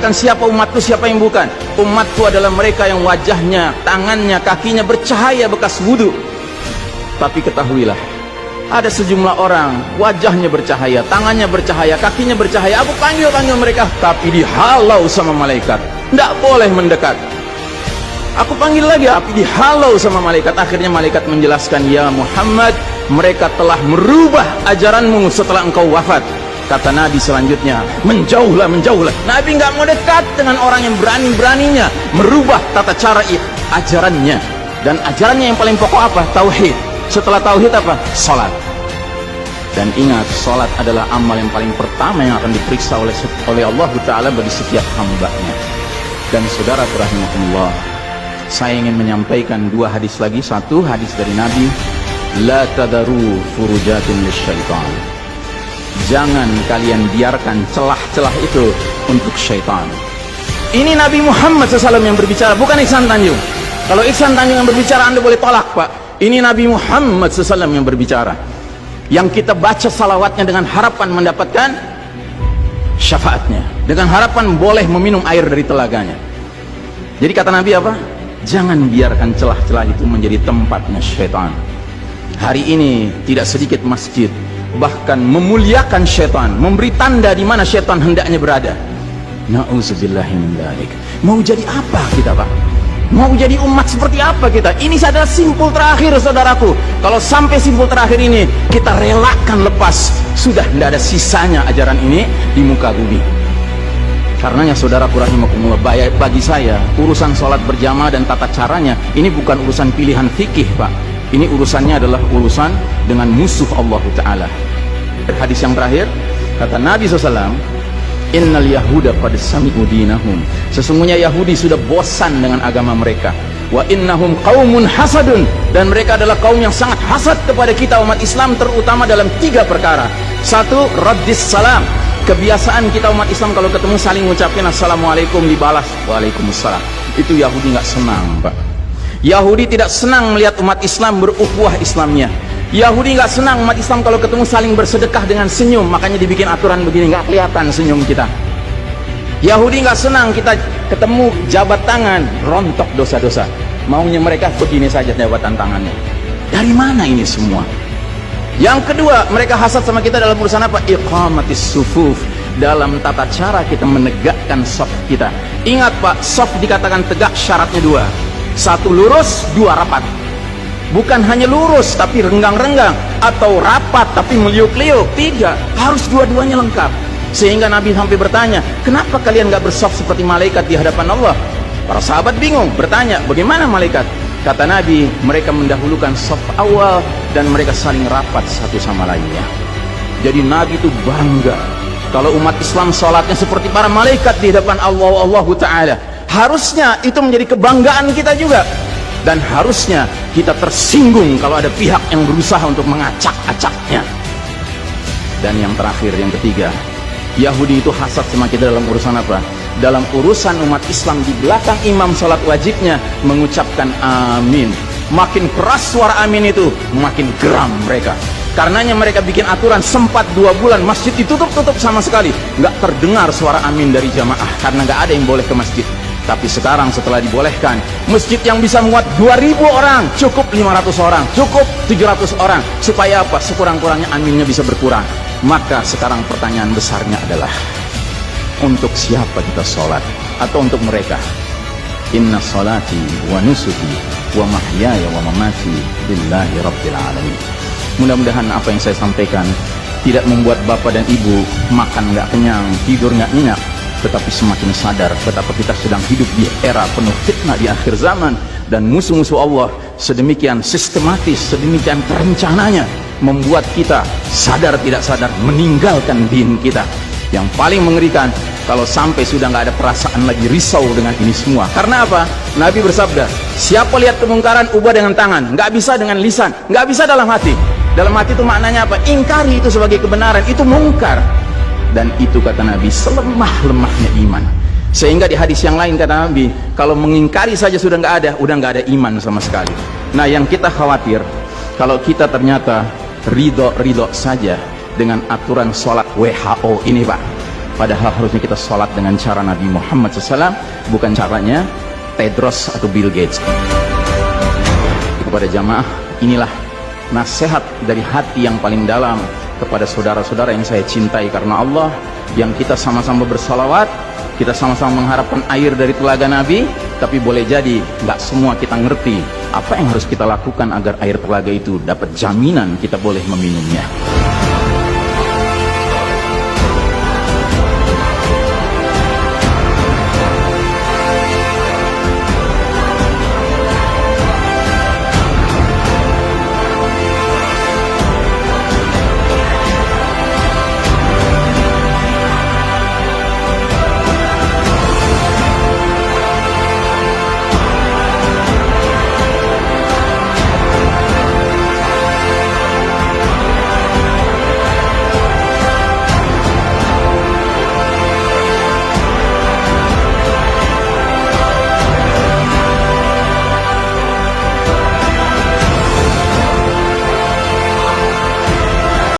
Siapa umatku, siapa yang bukan? Umatku adalah mereka yang wajahnya, tangannya, kakinya bercahaya bekas wudhu. Tapi ketahuilah, ada sejumlah orang wajahnya bercahaya, tangannya bercahaya, kakinya bercahaya. Aku panggil mereka, tapi dihalau sama malaikat, tidak boleh mendekat. Aku panggil lagi, tapi dihalau sama malaikat. Akhirnya malaikat menjelaskan, ya Muhammad, mereka telah merubah ajaranmu setelah engkau wafat. Kata Nabi selanjutnya, menjauhlah, menjauhlah. Nabi nggak mau dekat dengan orang yang berani-beraninya merubah tata cara ajarannya. Dan ajarannya yang paling pokok apa? Tauhid. Setelah tauhid apa? Salat. Dan ingat, salat adalah amal yang paling pertama yang akan diperiksa oleh Allah Ta'ala bagi setiap hambanya. Dan saudara rahimakumullah, saya ingin menyampaikan dua hadis lagi. Satu hadis dari Nabi, la tadaru furujatin lisyaitan. Jangan kalian biarkan celah-celah itu untuk syaitan. Ini Nabi Muhammad SAW yang berbicara, bukan Iksan Tanjung. Kalau Iksan Tanjung yang berbicara, Anda boleh tolak, Pak. Ini Nabi Muhammad SAW yang berbicara, yang kita baca salawatnya dengan harapan mendapatkan syafaatnya, dengan harapan boleh meminum air dari telaganya. Jadi kata Nabi apa? Jangan biarkan celah-celah itu menjadi tempatnya syaitan. Hari ini tidak sedikit masjid bahkan memuliakan syaitan, memberi tanda di mana syaitan hendaknya berada. Na'udzubillahi min dzalik. Mau jadi apa kita, Pak? Mau jadi umat seperti apa kita? Ini adalah simpul terakhir, saudaraku. Kalau sampai simpul terakhir ini kita relakan lepas, sudah tidak ada sisanya ajaran ini di muka bumi. Karenanya saudaraku rahimakumullah, bagi saya urusan sholat berjamaah dan tata caranya ini bukan urusan pilihan fikih, Pak. Ini urusannya adalah urusan dengan musuh Allah Ta'ala. Hadis yang terakhir, kata Nabi SAW, innal yahuda qad sami'u dinahum. Sesungguhnya Yahudi sudah bosan dengan agama mereka. Wa innahum qaumun hasadun. Dan mereka adalah kaum yang sangat hasad kepada kita umat Islam, terutama dalam 3 perkara. Satu, raddis salam. Kebiasaan kita umat Islam kalau ketemu saling ngucapin assalamualaikum, dibalas waalaikumsalam. Itu Yahudi nggak senang, Pak. Yahudi tidak senang melihat umat Islam berukhuwah Islamnya. Yahudi nggak senang umat Islam kalau ketemu saling bersedekah dengan senyum. Makanya dibikin aturan begini, nggak kelihatan senyum kita. Yahudi nggak senang kita ketemu jabat tangan, rontok dosa-dosa. Maunya mereka begini saja jabatan tangannya. Dari mana ini semua? Yang kedua, mereka hasad sama kita dalam urusan apa? Iqamatis sufuf. Dalam tata cara kita menegakkan shaf kita. Ingat, Pak, shaf dikatakan tegak syaratnya 2. 1 lurus, 2 rapat. Bukan hanya lurus tapi renggang-renggang, atau rapat tapi meliuk-liuk. 3, harus dua-duanya lengkap. Sehingga Nabi sampai bertanya, kenapa kalian gak bersaf seperti malaikat di hadapan Allah? Para sahabat bingung, bertanya, bagaimana malaikat? Kata Nabi, mereka mendahulukan saf awal dan mereka saling rapat satu sama lainnya. Jadi Nabi itu bangga kalau umat Islam sholatnya seperti para malaikat di hadapan Allah Ta'ala. Harusnya itu menjadi kebanggaan kita juga. Dan harusnya kita tersinggung kalau ada pihak yang berusaha untuk mengacak-acaknya. Dan yang terakhir, yang ketiga, Yahudi itu hasad sama kita dalam urusan apa? Dalam urusan umat Islam di belakang imam sholat wajibnya mengucapkan amin. Makin keras suara amin itu, makin geram mereka. Karenanya mereka bikin aturan, sempat 2 bulan masjid ditutup sama sekali, nggak terdengar suara amin dari jamaah karena nggak ada yang boleh ke masjid. Tapi sekarang setelah dibolehkan, masjid yang bisa muat 2000 orang, cukup 500 orang, cukup 700 orang. Supaya apa? Sekurang-kurangnya aminnya bisa berkurang. Maka sekarang pertanyaan besarnya adalah, untuk siapa kita sholat? Atau untuk mereka? Inna sholati wa nusuki wa mahyaya wa mamati lillahi rabbil alamin. Mudah-mudahan apa yang saya sampaikan tidak membuat bapak dan ibu makan nggak kenyang, tidur nggak nyenyak, tetapi semakin sadar betapa kita sedang hidup di era penuh fitnah di akhir zaman. Dan musuh-musuh Allah sedemikian sistematis, sedemikian terencananya membuat kita sadar tidak sadar meninggalkan din kita. Yang paling mengerikan kalau sampai sudah nggak ada perasaan lagi risau dengan ini semua. Karena apa? Nabi bersabda, siapa lihat kemungkaran ubah dengan tangan, nggak bisa dengan lisan, nggak bisa dalam hati. Dalam hati itu maknanya apa? Ingkari itu sebagai kebenaran, itu mungkar. Dan itu kata Nabi selemah-lemahnya iman. Sehingga di hadis yang lain kata Nabi, kalau mengingkari saja sudah nggak ada, udah nggak ada iman sama sekali. Nah, yang kita khawatir kalau kita ternyata ridho saja dengan aturan sholat WHO ini, Pak. Padahal harusnya kita sholat dengan cara Nabi Muhammad SAW, bukan caranya Tedros atau Bill Gates. Kepada jamaah, inilah nasihat dari hati yang paling dalam kepada saudara-saudara yang saya cintai karena Allah, yang kita sama-sama bersalawat, kita sama-sama mengharapkan air dari telaga Nabi, tapi boleh jadi nggak semua kita ngerti apa yang harus kita lakukan agar air telaga itu dapat jaminan kita boleh meminumnya.